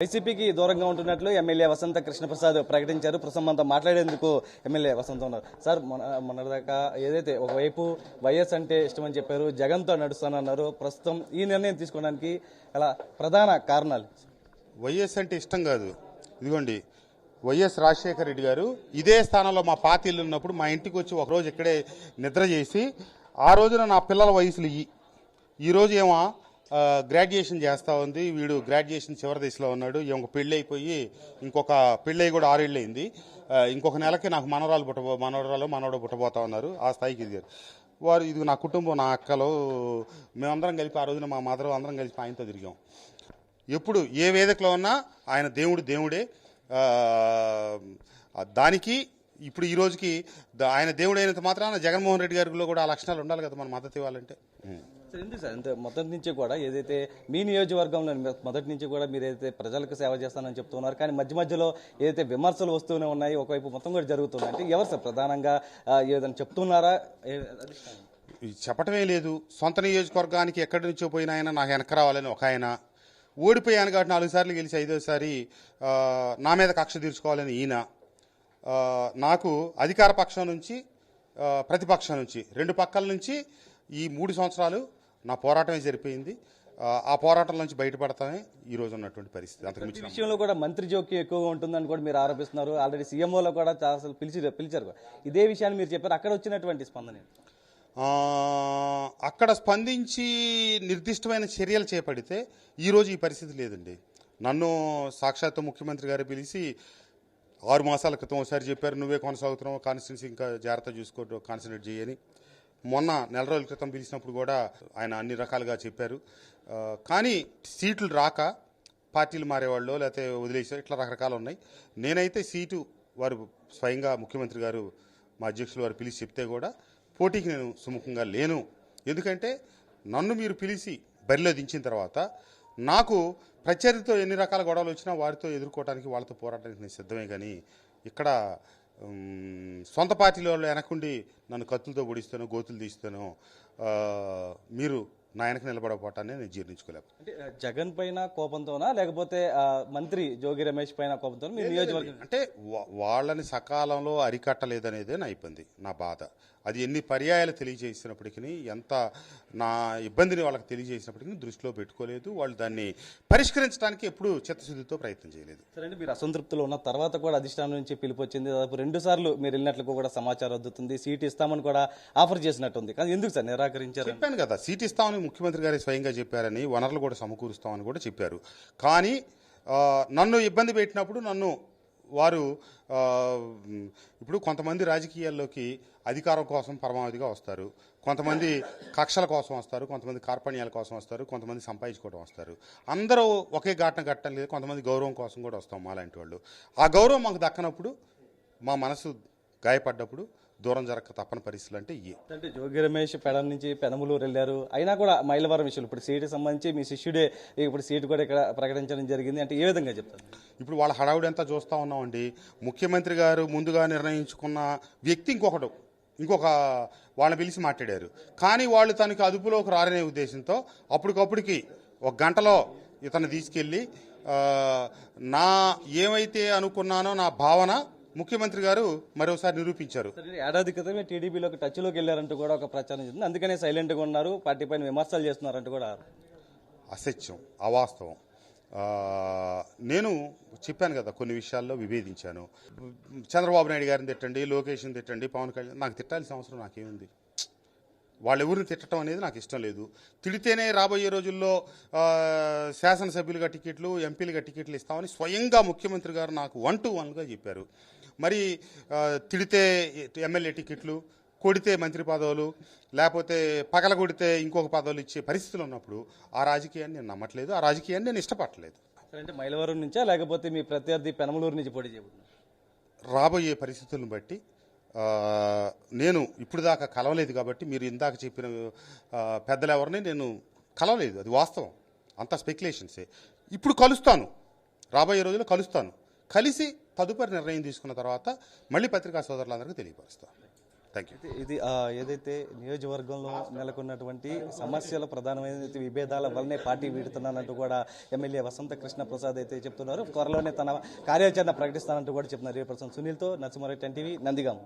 వైసీపీకి దూరంగా ఉంటున్నట్లు ఎమ్మెల్యే వసంత కృష్ణప్రసాద్ ప్రకటించారు. ప్రస్తుతం మనతో మాట్లాడేందుకు ఎమ్మెల్యే వసంత ఉన్నారు. సార్, మొన్నటిదాకా ఏదైతే ఒకవైపు వైఎస్ అంటే ఇష్టమని చెప్పారు, జగన్తో నడుస్తానన్నారు. ప్రస్తుతం ఈ నిర్ణయం తీసుకోవడానికి అలా ప్రధాన కారణాలు? వైఎస్ అంటే ఇష్టం కాదు. ఇదిగోండి, వైఎస్ రాజశేఖర రెడ్డి గారు ఇదే స్థానంలో మా పార్టీలు ఉన్నప్పుడు మా ఇంటికి వచ్చి ఒకరోజు ఇక్కడే నిద్ర చేసి, ఆ రోజున నా పిల్లల వయసులు ఈరోజు ఏమో గ్రాడ్యుయేషన్ చేస్తూ ఉంది. వీడు గ్రాడ్యుయేషన్ చివరి దశలో ఉన్నాడు. ఇంకొక పెళ్ళి అయిపోయి ఇంకొక పెళ్ళి అయి కూడా 6 ఏళ్ళు అయింది. ఇంకొక నెలకి నాకు మనవడు పుట్టబోతా ఉన్నారు. ఆ స్థాయికి ఎదిగారు వారు. ఇది నా కుటుంబం, నా అక్కలు, మేమందరం కలిపి ఆ రోజున మా మదర్ అందరం కలిపి ఆయనతో తిరిగాం. ఎప్పుడు ఏ వేదికలో ఉన్నా ఆయన దేవుడే. దానికి ఇప్పుడు ఈ రోజుకి ఆయన దేవుడు అయినంత మాత్రాన జగన్మోహన్ రెడ్డి గారిలో కూడా ఆ లక్షణాలు ఉండాలి కదా మన మద్దతు ఇవ్వాలంటే. ఎందుకు సార్ అంటే మొదటి నుంచి కూడా ఏదైతే మీ నియోజకవర్గంలో మొదటి నుంచి కూడా మీరు ఏదైతే ప్రజలకు సేవ చేస్తానని చెప్తున్నారు, కానీ మధ్యలో ఏదైతే విమర్శలు వస్తూనే ఉన్నాయి, ఒకవైపు మొత్తం కూడా జరుగుతున్నాయి. అంటే ఎవరు సార్ ప్రధానంగా ఏదైనా చెప్తున్నారా? చెప్పటమే లేదు. సొంత నియోజకవర్గానికి ఎక్కడి నుంచో పోయిన ఆయన నాకు వెనక రావాలని ఒక ఆయన, ఓడిపోయాను కాబట్టి 4 సార్లు గెలిచి 5వసారి నా మీద కక్ష తీర్చుకోవాలని ఈయన, నాకు అధికార పక్షం నుంచి ప్రతిపక్షం నుంచి 2 పక్కల నుంచి ఈ 3 సంవత్సరాలు నా పోరాటమే జరిపోయింది. ఆ పోరాటం నుంచి బయటపడతామే ఈ రోజు ఉన్నటువంటి పరిస్థితి. అంతకుమించి విషయంలో కూడా మంత్రి జోక్యం ఎక్కువగా ఉంటుందని కూడా మీరు ఆరోపిస్తున్నారు. ఆల్రెడీ సీఎంఓలో కూడా చాలా పిలిచారు. ఇదే విషయాన్ని మీరు చెప్పారు. అక్కడ వచ్చినటువంటి స్పందన? అక్కడ స్పందించి నిర్దిష్టమైన చర్యలు చేపడితే ఈరోజు ఈ పరిస్థితి లేదండి. నన్ను సాక్షాత్తు ముఖ్యమంత్రి గారు పిలిచి 6 మాసాల క్రితం ఒకసారి చెప్పారు, నువ్వే కొనసాగుతున్నావు, కాన్స్టిట్యున్సీ ఇంకా జాగ్రత్త చూసుకో, కాన్సన్ట్రేట్ చేయని. మొన్న 4 రోజుల క్రితం పిలిచినప్పుడు కూడా ఆయన అన్ని రకాలుగా చెప్పారు. కానీ సీట్లు రాక పార్టీలు మారేవాళ్ళు లేకపోతే వదిలేసారు, ఇట్లా రకరకాలు ఉన్నాయి. నేనైతే సీటు వారు స్వయంగా ముఖ్యమంత్రి గారు మా అధ్యక్షులు వారు పిలిచి చెప్తే కూడా పోటీకి నేను సుముఖంగా లేను. ఎందుకంటే నన్ను మీరు పిలిచి బరిలో దించిన తర్వాత నాకు ప్రత్యర్థితో ఎన్ని రకాల గొడవలు వచ్చినా వారితో ఎదుర్కోవడానికి, వాళ్ళతో పోరాటానికి నేను సిద్ధమే. కానీ ఇక్కడ సొంత పార్టీలో వాళ్ళు వెనకుండి నన్ను కత్తులతో పొడిస్తాను, గోతులు తీస్తాను, మీరు నా వెనక నిలబడకపోవటాన్ని నేను జీర్ణించుకోలేము. అంటే జగన్ పైన కోపంతోనా, లేకపోతే మంత్రి జోగి రమేష్ పైన కోపంతో మీ నియోజకవర్గం? అంటే వాళ్ళని సకాలంలో అరికట్టలేదనేదే నా ఇబ్బంది, నా బాధ. అది ఎన్ని పర్యాయాలు తెలియజేసినప్పటికీ, ఎంత నా ఇబ్బందిని వాళ్ళకి తెలియజేసినప్పటికీ దృష్టిలో పెట్టుకోలేదు. వాళ్ళు దాన్ని పరిష్కరించడానికి ఎప్పుడు చిత్తశుద్ధితో ప్రయత్నం చేయలేదు. సరే అండి, మీరు అసంతృప్తిలో ఉన్న తర్వాత కూడా అధిష్టానం నుంచి పిలుపు వచ్చింది. దాదాపు 2 సార్లు మీరు వెళ్ళినట్లు కూడా సమాచారం అందుతుంది. సీట్ ఇస్తామని కూడా ఆఫర్ చేసినట్టుంది. కానీ ఎందుకు సార్ నిరాకరించారు? చెప్పాను కదా, సీట్ ఇస్తామని ముఖ్యమంత్రి గారు స్వయంగా చెప్పారని, వనరులు కూడా సమకూరుస్తామని కూడా చెప్పారు. కానీ నన్ను ఇబ్బంది పెట్టినప్పుడు నన్ను వారు ఇప్పుడు కొంతమంది రాజకీయాల్లోకి అధికారం కోసం పరమావధిగా వస్తారు, కొంతమంది కక్షల కోసం వస్తారు, కొంతమంది కార్పణ్యాల కోసం వస్తారు, కొంతమంది సంపాదించుకోవడం వస్తారు. అందరూ ఒకే ఘాటన కట్టడం లేదు. కొంతమంది గౌరవం కోసం కూడా వస్తాం మాలాంటి వాళ్ళు. ఆ గౌరవం మాకు దక్కనప్పుడు, మా మనసు గాయపడ్డప్పుడు దూరం జరగక తప్పని పరిస్థితులు అంటే అంటే జోగి రమేష్ పెడ నుంచి పెనమలూరు వెళ్ళారు. అయినా కూడా మైలవరం విషయంలో ఇప్పుడు సీటు సంబంధించి మీ శిష్యుడే ఇప్పుడు సీటు కూడా ఇక్కడ ప్రకటించడం జరిగింది. అంటే ఏ విధంగా చెప్తారు? ఇప్పుడు వాళ్ళ హడావుడి అంతా చూస్తూ ఉన్నామండి. ముఖ్యమంత్రి గారు ముందుగా నిర్ణయించుకున్న వ్యక్తి ఇంకొక వాళ్ళని పిలిచి మాట్లాడారు. కానీ వాళ్ళు తనకి అదుపులోకి రారనే ఉద్దేశంతో అప్పటికప్పుడికి 1 గంటలో ఇతను తీసుకెళ్ళి నా ఏమైతే అనుకున్నానో నా భావన ముఖ్యమంత్రి గారు మరోసారి నిరూపించారు. ఏడాది క్రితమే టీడీపీలోకి టచ్లోకి వెళ్ళారంటూ కూడా ఒక ప్రచారం చేస్తుంది. అందుకనే సైలెంట్గా ఉన్నారు, పార్టీ పైన విమర్శలు చేస్తున్నారంటూ కూడా. అసత్యం, అవాస్తవం. నేను చెప్పాను కదా, కొన్ని విషయాల్లో విభేదించాను. చంద్రబాబు నాయుడు గారిని తిట్టండి, లోకేష్ని తిట్టండి, పవన్ కళ్యాణ్, నాకు తిట్టాల్సిన అవసరం నాకేముంది? వాళ్ళెవరిని తిట్టడం అనేది నాకు ఇష్టం లేదు. తిడితేనే రాబోయే రోజుల్లో శాసనసభ్యులుగా టికెట్లు, ఎంపీలుగా టికెట్లు ఇస్తామని స్వయంగా ముఖ్యమంత్రి గారు నాకు 1 to 1గా చెప్పారు. మరి తిడితే ఎమ్మెల్యే టికెట్లు, కొడితే మంత్రి పదవులు, లేకపోతే పగలగొడితే ఇంకొక పదవులు ఇచ్చే పరిస్థితులు ఉన్నప్పుడు ఆ రాజకీయాన్ని నేను నమ్మట్లేదు, ఆ రాజకీయాన్ని నేను ఇష్టపడలేదు. అంటే మైలవరం నుంచా, లేకపోతే మీ ప్రత్యర్థి పెనమలూరు నుంచి పోటీ చేయబోతున్నారు? రాబోయే పరిస్థితులను బట్టి నేను ఇప్పుడు దాకా కలవలేదు కాబట్టి, మీరు ఇందాక చెప్పిన పెద్దలు ఎవరిని నేను కలవలేదు, అది వాస్తవం, అంతా స్పెక్యులేషన్సే. ఇప్పుడు కలుస్తాను, రాబోయే రోజుల్లో కలుస్తాను. కలిసి తదుపరి నిర్ణయం తీసుకున్న తర్వాత మళ్ళీ పత్రికా సోదరులందరికీ తెలియపరుస్తాను. Thank you. ఇది ఏదైతే నియోజకవర్గంలో నెలకొన్నటువంటి సమస్యల ప్రధానమైన విభేదాల వల్లనే పార్టీ వీడుతున్నానంటూ కూడా ఎమ్మెల్యే వసంత కృష్ణ ప్రసాద్ అయితే చెప్తున్నారు. త్వరలోనే తన కార్యాచరణ ప్రకటిస్తానంటూ కూడా చెప్తున్నారు. సునీల్తో నరసింహారెడ్డి, టీవీ, నందిగాం.